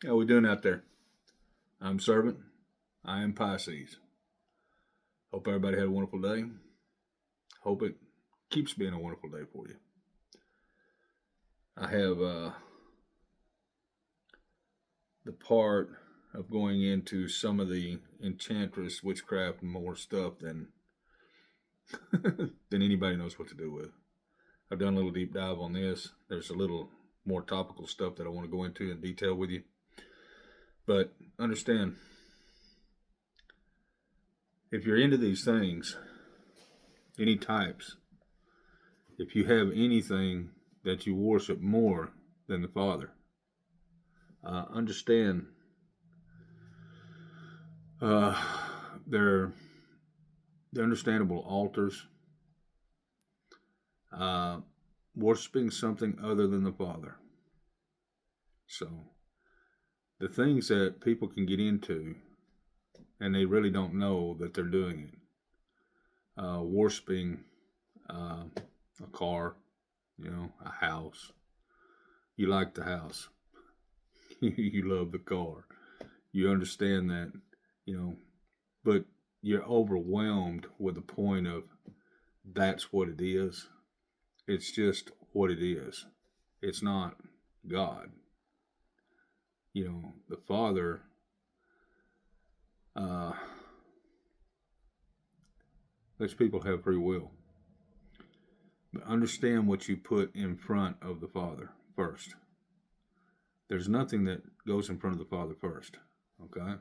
How we doing out there? I'm Servant. I am Pisces. Hope everybody had a wonderful day. Hope it keeps being a wonderful day for you. I have the part of going into some of the enchantress, witchcraft, and more stuff than than anybody knows what to do with. I've done a little deep dive on this. There's a little more topical stuff that I want to go into in detail with you. But understand, if you're into these things, any types, if you have anything that you worship more than the Father, understand uh, they're understandable altars, uh, worshiping something other than the Father. So the things that people can get into, and they really don't know that they're doing it, worshiping a car, a house. You like the house. You love the car. You understand that, but you're overwhelmed with the point of that's what it is. It's just what it is. It's not God. The Father uh, lets people have free will. But understand what you put in front of the Father first. There's nothing that goes in front of the Father first. Okay?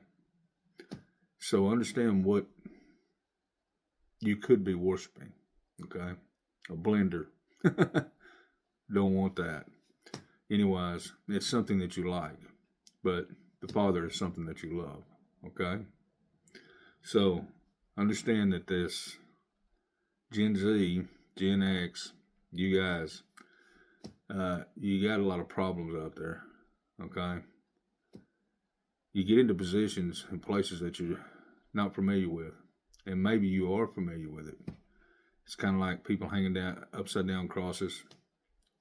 So understand what you could be worshiping. Okay? A blender. Don't want that. Anyways, it's something that you like, but the Father is something that you love. Okay? So understand that this Gen Z, Gen X, you guys, you got a lot of problems out there. Okay? You get into positions and places that you're not familiar with, and maybe you are familiar with it. It's kind of like people hanging down upside down crosses,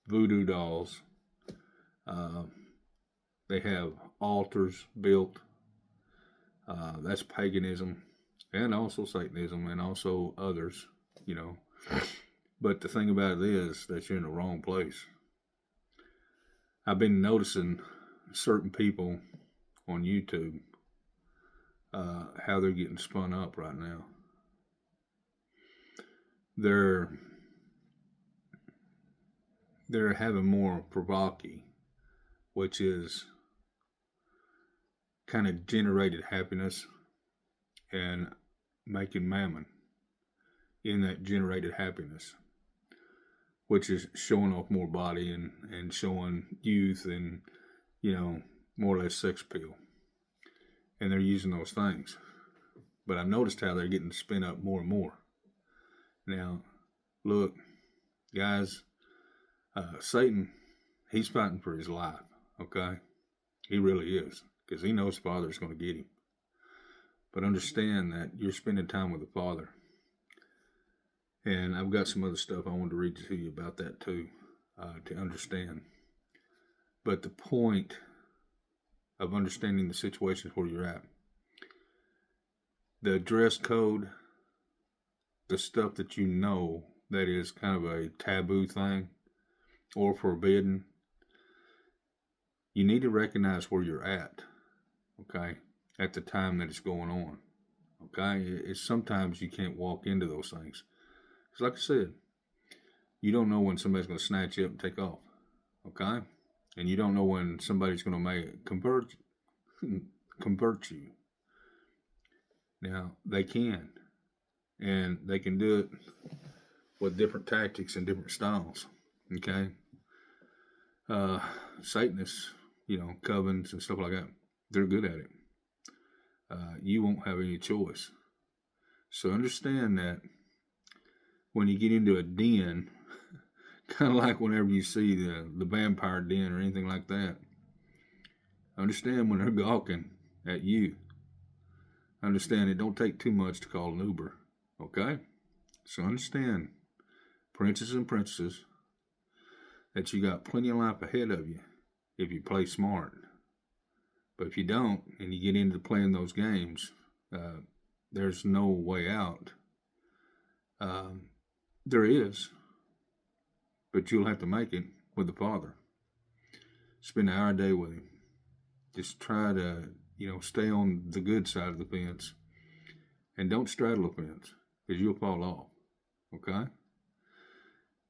voodoo dolls. They have altars built. That's paganism, and also Satanism, and also others. But the thing about it is that you're in the wrong place. I've been noticing certain people on YouTube, how they're getting spun up right now. They're having more pravaki, which is kind of generated happiness and making mammon in that generated happiness, which is showing off more body and showing youth and, more or less sex appeal. And they're using those things. But I noticed how they're getting spin up more and more. Now, look, guys, Satan, he's fighting for his life, okay? He really is, because he knows Father's going to get him. But understand that you're spending time with the Father. And I've got some other stuff I wanted to read to you about that too, to understand. But the point of understanding the situations where you're at, the dress code, the stuff that you know that is kind of a taboo thing or forbidden, you need to recognize where you're at, okay, at the time that it's going on, okay? It's sometimes you can't walk into those things. Because like I said, you don't know when somebody's going to snatch you up and take off, okay? And you don't know when somebody's going to convert you. Now, they can. And they can do it with different tactics and different styles, okay? Satanists, covens and stuff like that, they're good at it. You won't have any choice. So understand that when you get into a den, kind of like whenever you see the vampire den or anything like that, understand when they're gawking at you. Understand it don't take too much to call an Uber, okay? So understand, princes and princesses, that you got plenty of life ahead of you if you play smart. But if you don't, and you get into playing those games, there's no way out. There is, but you'll have to make it with the Father. Spend an hour a day with Him. Just try to, stay on the good side of the fence, and don't straddle the fence, because you'll fall off. Okay?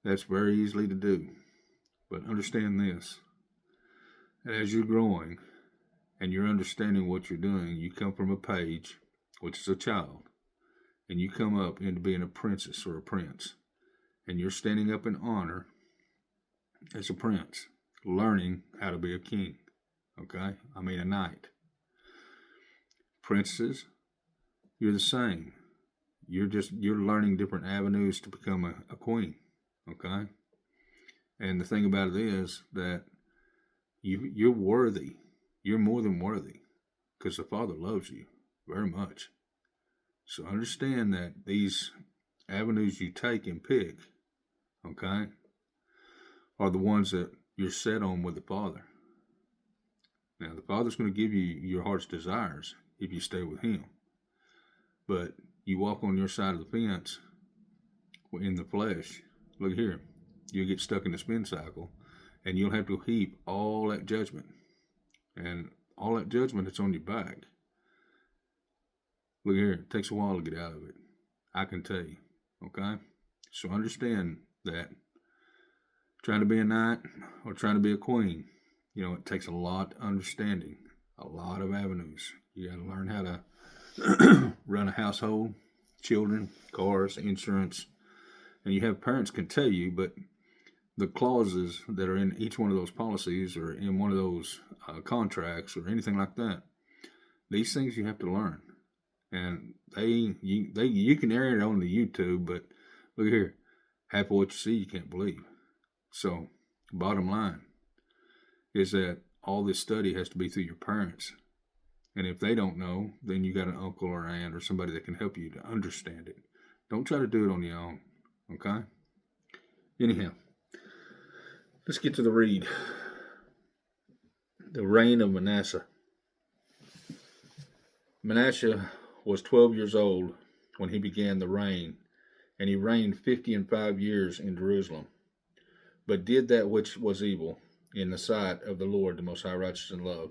That's very easily to do. But understand this. As you're growing and you're understanding what you're doing, you come from a page, which is a child, and you come up into being a princess or a prince. And you're standing up in honor as a prince, learning how to be a king. Okay? I mean a knight. Princesses, you're the same. You're learning different avenues to become a queen. Okay? And the thing about it is that you're worthy. You're more than worthy, because the Father loves you very much. So understand that these avenues you take and pick, okay, are the ones that you're set on with the Father. Now, the Father's going to give you your heart's desires if you stay with Him. But you walk on your side of the fence in the flesh. Look here. You'll get stuck in the spin cycle, and you'll have to heap all that judgment. And all that judgment that's on your back. Look here, it takes a while to get out of it. I can tell you. Okay? So understand that trying to be a knight or trying to be a queen, it takes a lot of understanding, a lot of avenues. You got to learn how to run a household, children, cars, insurance. And you have parents can tell you, but the clauses that are in each one of those policies or in one of those contracts or anything like that, these things you have to learn. And you can air it on the YouTube, but look here, half of what you see you can't believe. So, bottom line is that all this study has to be through your parents. And if they don't know, then you got an uncle or aunt or somebody that can help you to understand it. Don't try to do it on your own, okay? Anyhow, let's get to the read. The reign of Manasseh. Manasseh was 12 years old when he began the reign, and he reigned 55 years in Jerusalem, but did that which was evil in the sight of the Lord, the Most High, righteous in love,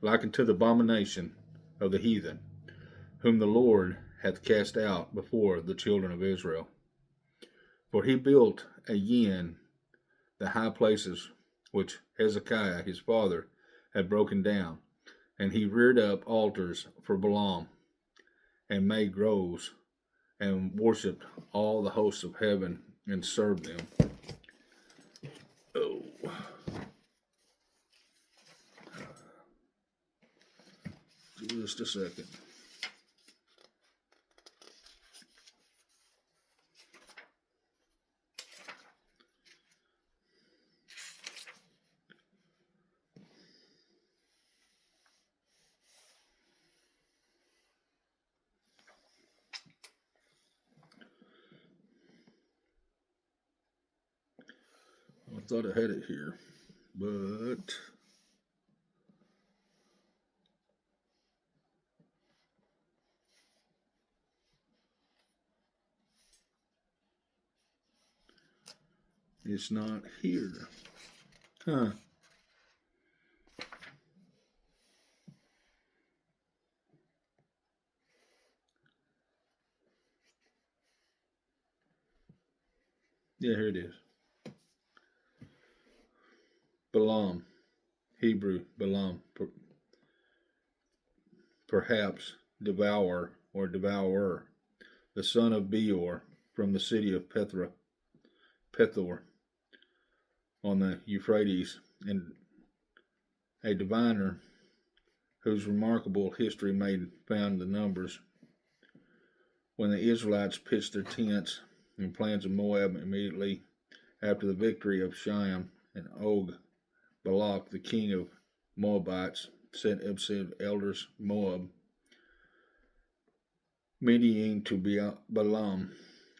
like unto the abomination of the heathen, whom the Lord hath cast out before the children of Israel. For he built again the high places which Hezekiah his father had broken down, and he reared up altars for Balaam, and made groves, and worshipped all the hosts of heaven, and served them. Oh. Just a second. I thought I had it here, but it's not here. Huh. Yeah, here it is. Balaam, Hebrew, Balaam, perhaps devourer or devourer, the son of Beor, from the city of Pethor, on the Euphrates, and a diviner whose remarkable history made found the numbers. When the Israelites pitched their tents in plains of Moab immediately after the victory of Shiam, and Og, Balak, the king of Moabites, sent up elders Moab, Midian to Balaam,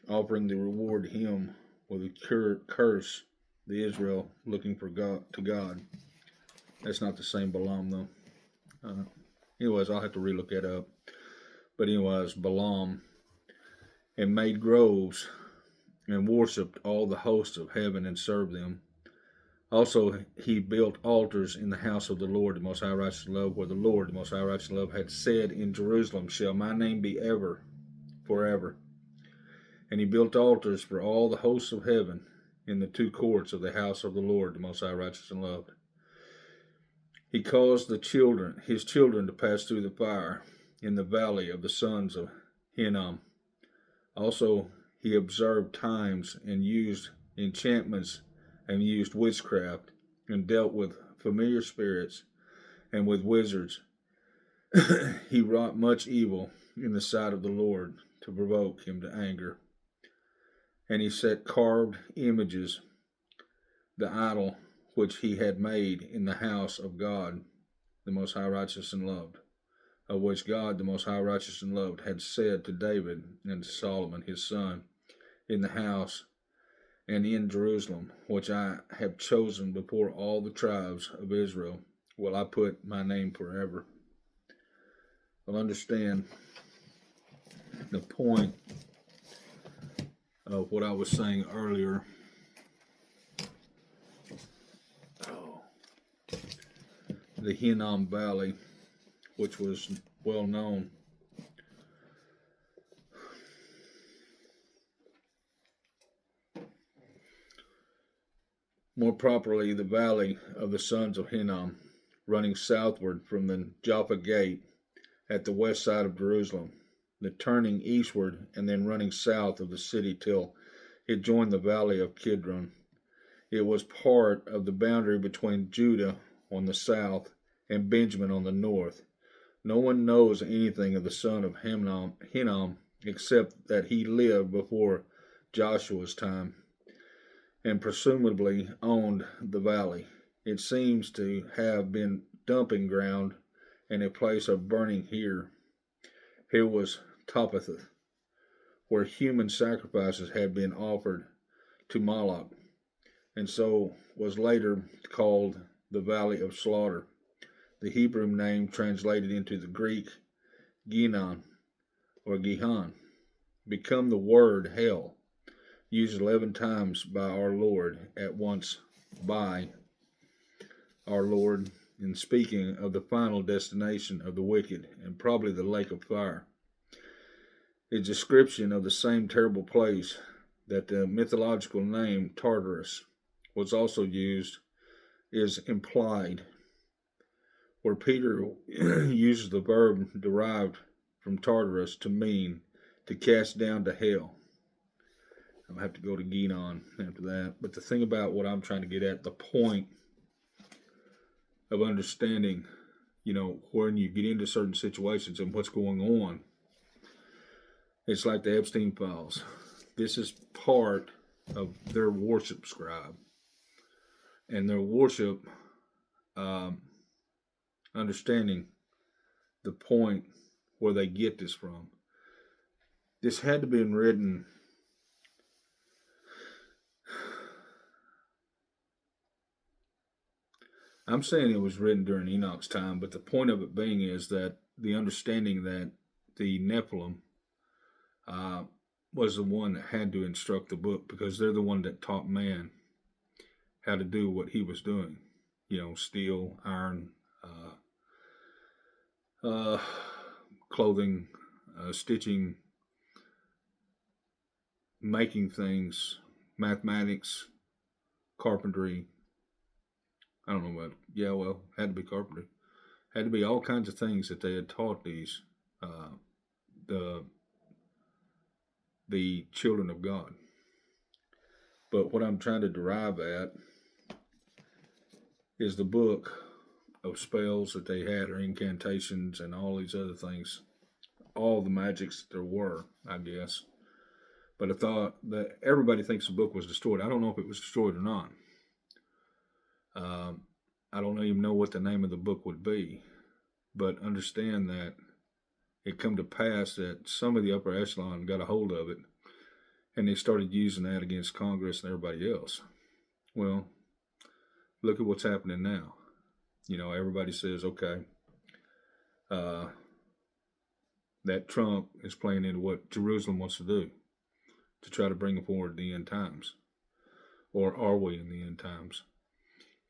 offering the reward to him with a curse the Israel looking for God. That's not the same Balaam though. Anyways, I'll have to relook that up. But anyways, Balaam, and made groves and worshipped all the hosts of heaven and served them. Also, he built altars in the house of the Lord, the Most High Righteous Love, where the Lord, the Most High Righteous Love, had said, in Jerusalem shall my name be ever, forever. And he built altars for all the hosts of heaven in the two courts of the house of the Lord, the Most High Righteous and Loved. He caused his children to pass through the fire in the valley of the sons of Hinnom. Also, he observed times and used enchantments and used witchcraft and dealt with familiar spirits and with wizards. He wrought much evil in the sight of the Lord to provoke him to anger. And he set carved images, the idol which he had made in the house of God, the Most High Righteous and Loved, of which God, the Most High Righteous and Loved, had said to David and to Solomon his son, in the house and in Jerusalem, which I have chosen before all the tribes of Israel, will I put my name forever. Well, understand the point of what I was saying earlier. The Hinnom Valley, which was well known. More properly, the valley of the sons of Hinnom, running southward from the Joppa Gate at the west side of Jerusalem, the turning eastward and then running south of the city till it joined the valley of Kidron. It was part of the boundary between Judah on the south and Benjamin on the north. No one knows anything of the son of Hinnom except that he lived before Joshua's time and presumably owned the valley. It seems to have been dumping ground and a place of burning here. Here was Topheth, where human sacrifices had been offered to Moloch, and so was later called the Valley of Slaughter. The Hebrew name translated into the Greek Ginon or Gihon, become the word hell, used 11 times by our Lord, at once by our Lord, in speaking of the final destination of the wicked, and probably the lake of fire. A description of the same terrible place that the mythological name Tartarus was also used is implied, where Peter uses the verb derived from Tartarus to mean to cast down to hell. I'll have to go to Ginon after that. But the thing about what I'm trying to get at, the point of understanding, when you get into certain situations and what's going on, it's like the Epstein files. This is part of their worship scribe. And their worship, understanding the point where they get this from. This had to be written I'm saying it was written during Enoch's time, but the point of it being is that the understanding that the Nephilim was the one that had to instruct the book, because they're the one that taught man how to do what he was doing. Steel, iron, clothing, stitching, making things, mathematics, carpentry. I don't know what. Had to be carpentry. Had to be all kinds of things that they had taught these the children of God. But what I'm trying to derive at is the book of spells that they had, or incantations, and all these other things, all the magics that there were, I guess. But I thought that everybody thinks the book was destroyed. I don't know if it was destroyed or not. I don't even know what the name of the book would be, but understand that it come to pass that some of the upper echelon got a hold of it, and they started using that against Congress and everybody else. Well, look at what's happening now. Everybody says, okay, uh, that Trump is playing into what Jerusalem wants to do to try to bring forward the end times. Or are we in the end times?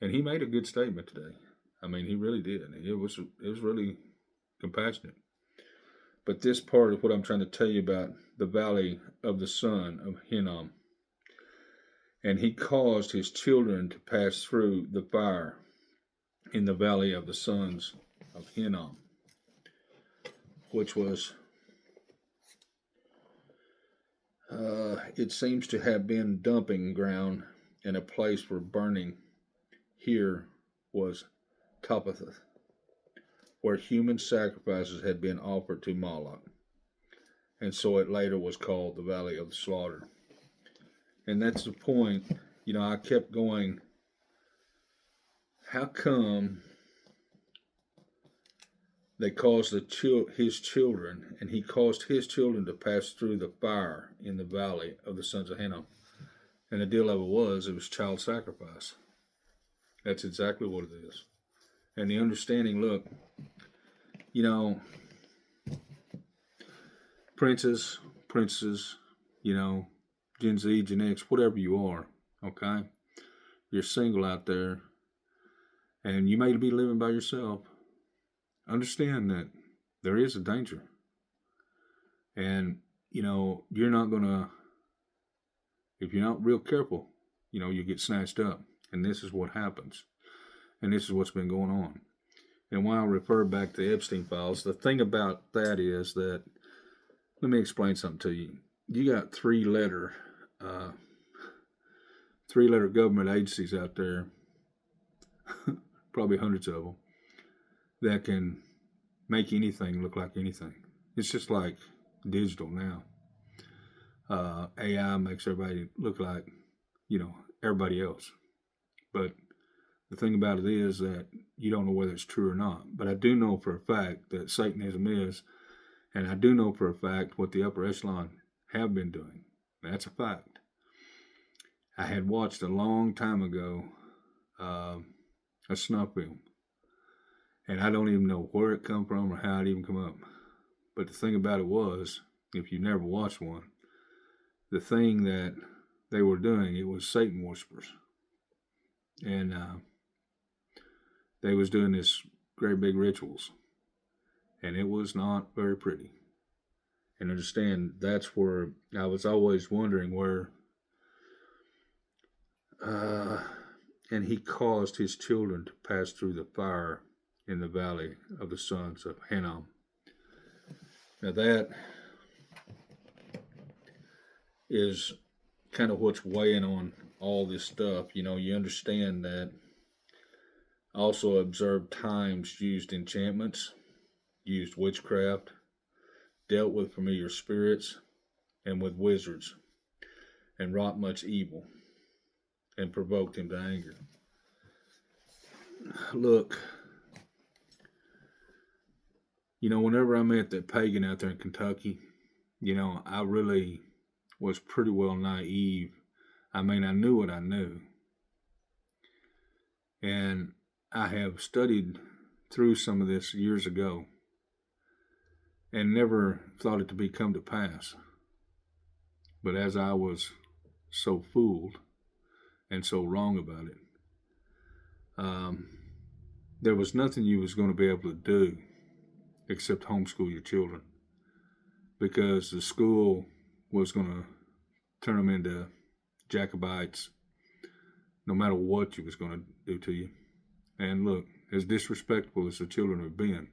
And he made a good statement today. I mean, he really did. It was really compassionate. But this part of what I'm trying to tell you about the valley of the son of Hinnom. And he caused his children to pass through the fire in the valley of the sons of Hinnom, which was, it seems to have been dumping ground and a place for burning. Here was Topheth, where human sacrifices had been offered to Moloch, and so it later was called the Valley of the Slaughter. And that's the point. I kept going, how come they caused his children, and he caused his children to pass through the fire in the valley of the sons of Hinnom? And the deal of it was child sacrifice. That's exactly what it is. And the understanding, look, princesses, Gen Z, Gen X, whatever you are, okay? You're single out there, and you may be living by yourself. Understand that there is a danger. And, you're not going to, if you're not real careful, you get snatched up. And this is what happens. And this is what's been going on. And why I refer back to Epstein files, the thing about that is that, let me explain something to you. You got three-letter government agencies out there, probably hundreds of them, that can make anything look like anything. It's just like digital now. AI makes everybody look like, everybody else. But the thing about it is that you don't know whether it's true or not. But I do know for a fact that Satanism is, and I do know for a fact what the upper echelon have been doing. That's a fact. I had watched a long time ago a snuff film, and I don't even know where it come from or how it even come up. But the thing about it was, if you never watched one, the thing that they were doing, it was Satan worshippers. And they was doing this great big rituals. And it was not very pretty. And understand, that's where I was always wondering where, and he caused his children to pass through the fire in the valley of the sons of Hinnom. Now that is kind of what's weighing on all this stuff. You understand that also observed times, used enchantments, used witchcraft, dealt with familiar spirits and with wizards, and wrought much evil, and provoked him to anger. Look, whenever I met that pagan out there in Kentucky, I really was pretty well naive. I mean, I knew what I knew. And I have studied through some of this years ago and never thought it to be come to pass. But as I was so fooled and so wrong about it, there was nothing you was going to be able to do except homeschool your children, because the school was going to turn them into Jacobites no matter what you was going to do to you. And look, as disrespectful as the children have been,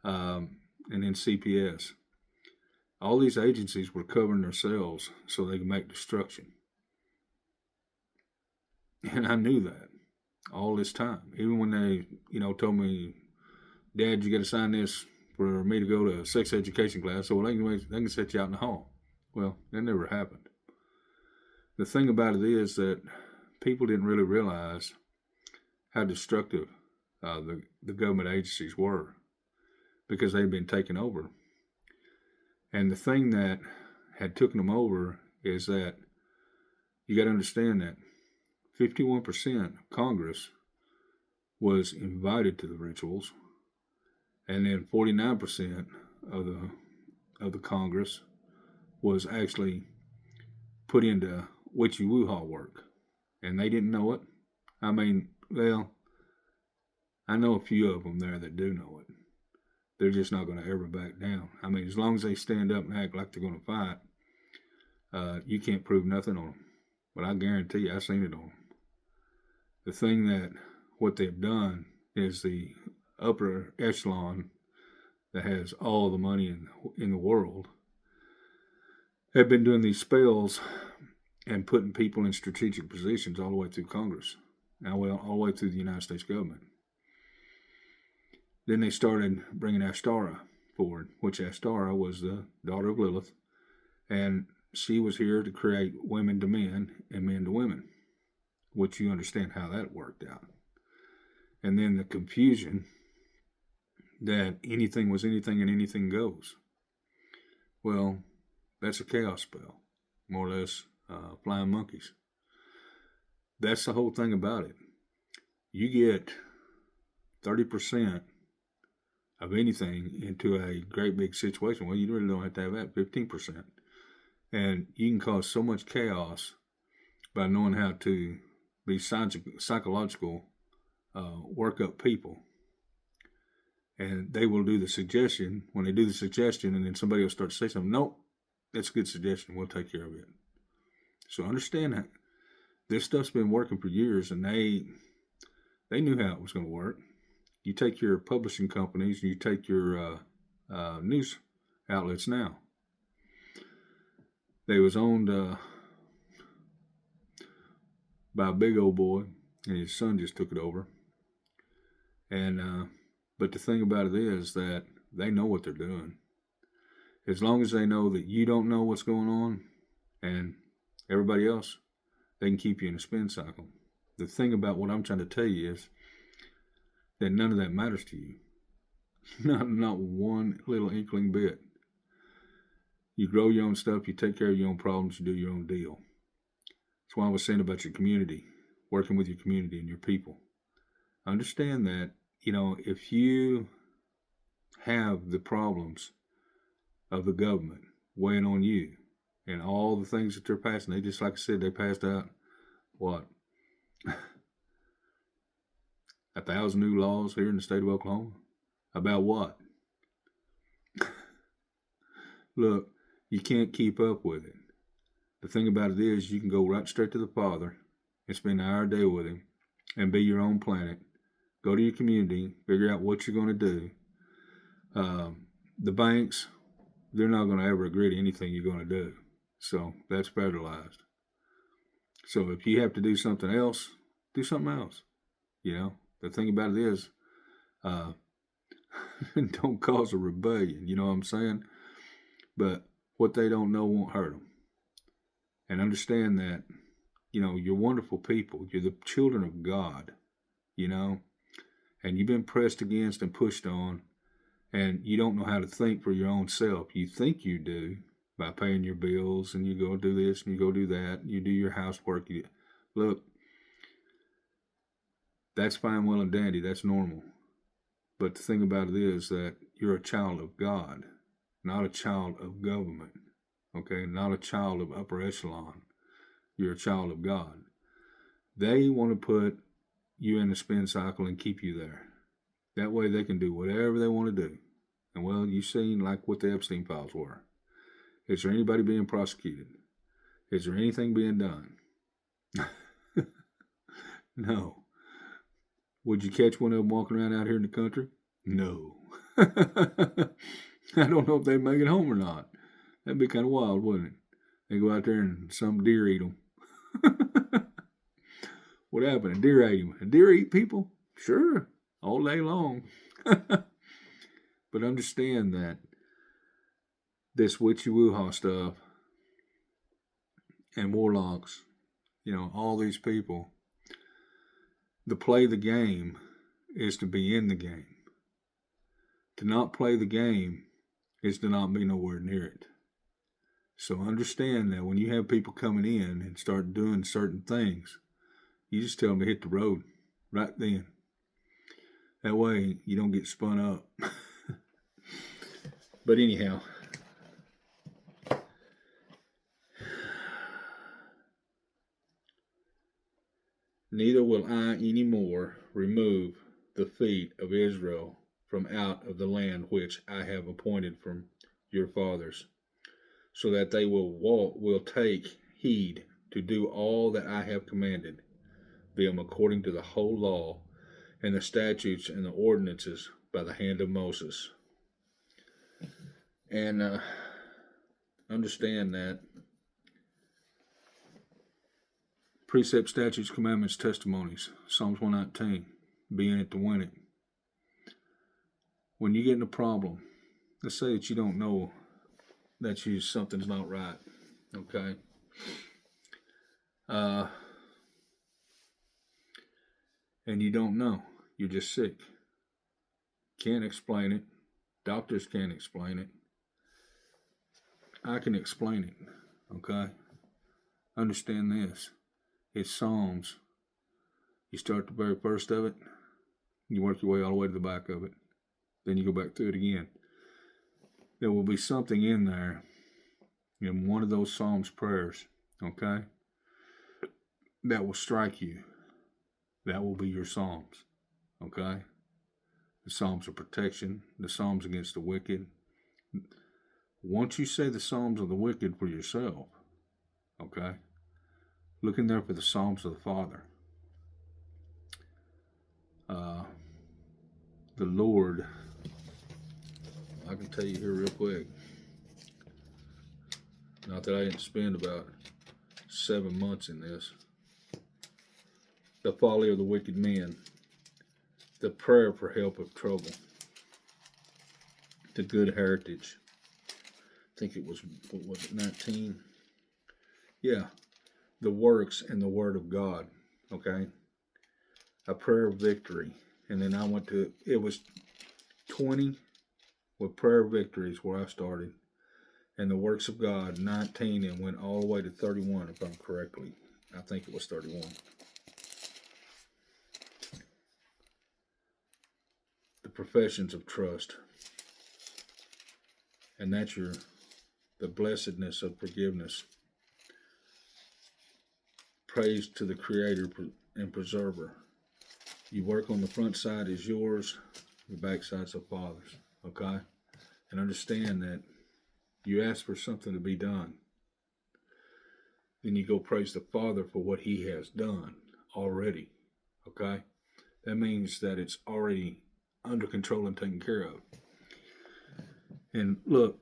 and then CPS, all these agencies were covering themselves so they could make destruction. And I knew that all this time. Even when they, told me, Dad, you got to sign this for me to go to a sex education class, so they can set you out in the hall. Well, that never happened. The thing about it is that people didn't really realize how destructive the government agencies were, because they'd been taken over. And the thing that had taken them over is that you got to understand that 51% of Congress was invited to the rituals, And then 49% of the Congress was actually put into witchy woo-ha work, and they didn't know it. I mean, well, I know a few of them there that do know it. They're just not going to ever back down. I mean, as long as they stand up and act like they're going to fight, you can't prove nothing on them. But I guarantee you, I've seen it on them. The thing that what they've done is the upper echelon that has all the money in the world have been doing these spells and putting people in strategic positions all the way through Congress, all the way through the United States government. Then they started bringing Astara forward, which Astara was the daughter of Lilith, and she was here to create women to men and men to women, which you understand how that worked out. And then the confusion that anything was anything and anything goes. Well, that's a chaos spell, more or less flying monkeys. That's the whole thing about it. You get 30% of anything into a great big situation. Well, you really don't have to have that, 15%. And you can cause so much chaos by knowing how to be psychological work up people. And they will do the suggestion. When they do the suggestion and then somebody will start to say something, nope, that's a good suggestion, we'll take care of it. So understand that this stuff's been working for years, and they knew how it was going to work. You take your publishing companies, you take your news outlets now. They was owned by a big old boy, and his son just took it over. And but the thing about it is that they know what they're doing. As long as they know that you don't know what's going on, and everybody else, they can keep you in a spin cycle. The thing about what I'm trying to tell you is that none of that matters to you. Not one little inkling bit. You grow your own stuff, you take care of your own problems, you do your own deal. That's why I was saying about your community, working with your community and your people. Understand that, if you have the problems of the government weighing on you and all the things that they're passing, they just, like I said, they passed out, 1,000 new laws here in the state of Oklahoma? About what? Look, you can't keep up with it. The thing about it is you can go right straight to the Father and spend an hour a day with Him and be your own planet. Go to your community, figure out what you're going to do. The banks, they're not going to ever agree to anything you're going to do. So that's federalized. So if you have to do something else, do something else. The thing about it is, don't cause a rebellion, you know what I'm saying? But what they don't know won't hurt them. And understand that, you're wonderful people. You're the children of God, and you've been pressed against and pushed on, and you don't know how to think for your own self. You think you do by paying your bills, and you go do this and you go do that, and you do your housework. Look, that's fine, well, and dandy. That's normal. But the thing about it is that you're a child of God, not a child of government, okay? Not a child of upper echelon. You're a child of God. They want to put you in the spin cycle and keep you there. That way they can do whatever they want to do. And well, you've seen like what the Epstein files were. Is there anybody being prosecuted? Is there anything being done? No. Would you catch one of them walking around out here in the country? No. I don't know if they'd make it home or not. That'd be kind of wild, wouldn't it? They go out there and some deer eat them. What happened? A deer ate him. A deer eat people? Sure. All day long. But understand that this witchy woo-ha stuff and warlocks, all these people, to play the game is to be in the game. To not play the game is to not be nowhere near it. So understand that when you have people coming in and start doing certain things, you just tell them to hit the road right then. That way you don't get spun up. But anyhow, neither will I any more remove the feet of Israel from out of the land which I have appointed from your fathers, so that they will take heed to do all that I have commanded them according to the whole law and the statutes and the ordinances by the hand of Moses. And understand that precept, statutes, commandments, testimonies, Psalms 119, be in it to win it. When you get in a problem, let's say that you don't know that something's not right, okay? And you don't know, you're just sick. Can't explain it. Doctors can't explain it. I can explain it, okay? Understand this. It's Psalms. You start the very first of it, you work your way all the way to the back of it. Then you go back through it again. There will be something in there, in one of those Psalms prayers, okay, that will strike you. That will be your Psalms, okay? The Psalms of protection, the Psalms against the wicked. Once you say the Psalms of the wicked for yourself, okay, look in there for the Psalms of the Father. The Lord, I can tell you here real quick, not that I didn't spend about 7 months in this. The folly of the wicked men, the prayer for help of trouble, the good heritage. I think it was, what was it, 19? Yeah, the works and the word of God, okay? A prayer of victory. And then I went to, it was 20 with prayer of victories where I started. And the works of God, 19, and went all the way to 31, if I'm correctly. I think it was 31. The professions of trust. And that's the blessedness of forgiveness. Praise to the Creator and Preserver. You work on the front side is yours, the back side's the Father's, okay? And understand that you ask for something to be done. Then you go praise the Father for what He has done already, okay? That means that it's already under control and taken care of. And look,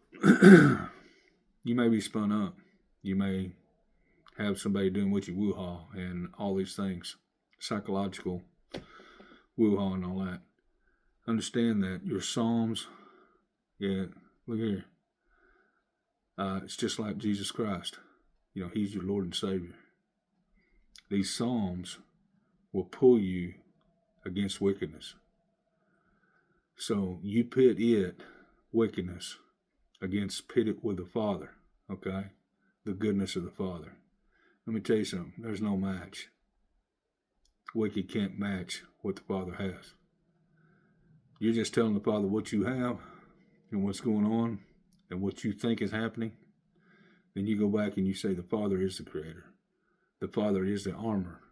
you may be spun up. You may have somebody doing what you woo-haw and all these things, psychological woo-haw and all that. Understand that your Psalms, yeah, look here. It's just like Jesus Christ. You know, He's your Lord and Savior. These Psalms will pull you against wickedness. So you pit wickedness, pit it with the Father, okay? The goodness of the Father. Let me tell you something. There's no match. Wicked can't match what the Father has. You're just telling the Father what you have and what's going on and what you think is happening. Then you go back and you say the Father is the Creator. The Father is the armor.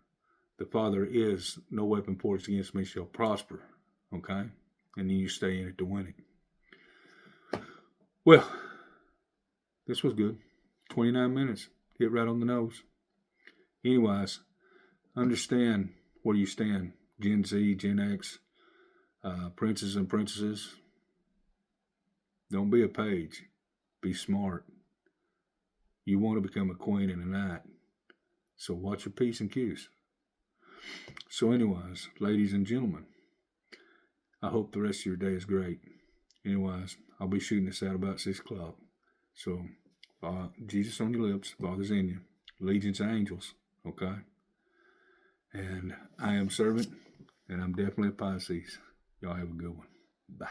The Father is no weapon forged against me shall prosper. Okay? And then you stay in it to win it. Well, this was good. 29 minutes. Hit right on the nose. Anyways, understand where you stand. Gen Z, Gen X, princes and princesses. Don't be a page. Be smart. You want to become a queen and a knight. So watch your P's and Q's. So anyways, ladies and gentlemen, I hope the rest of your day is great. Anyways, I'll be shooting this out about 6 o'clock. So, Jesus on your lips, Father's in you. Legions of angels, okay? And I am servant, and I'm definitely a Pisces. Y'all have a good one. Bye.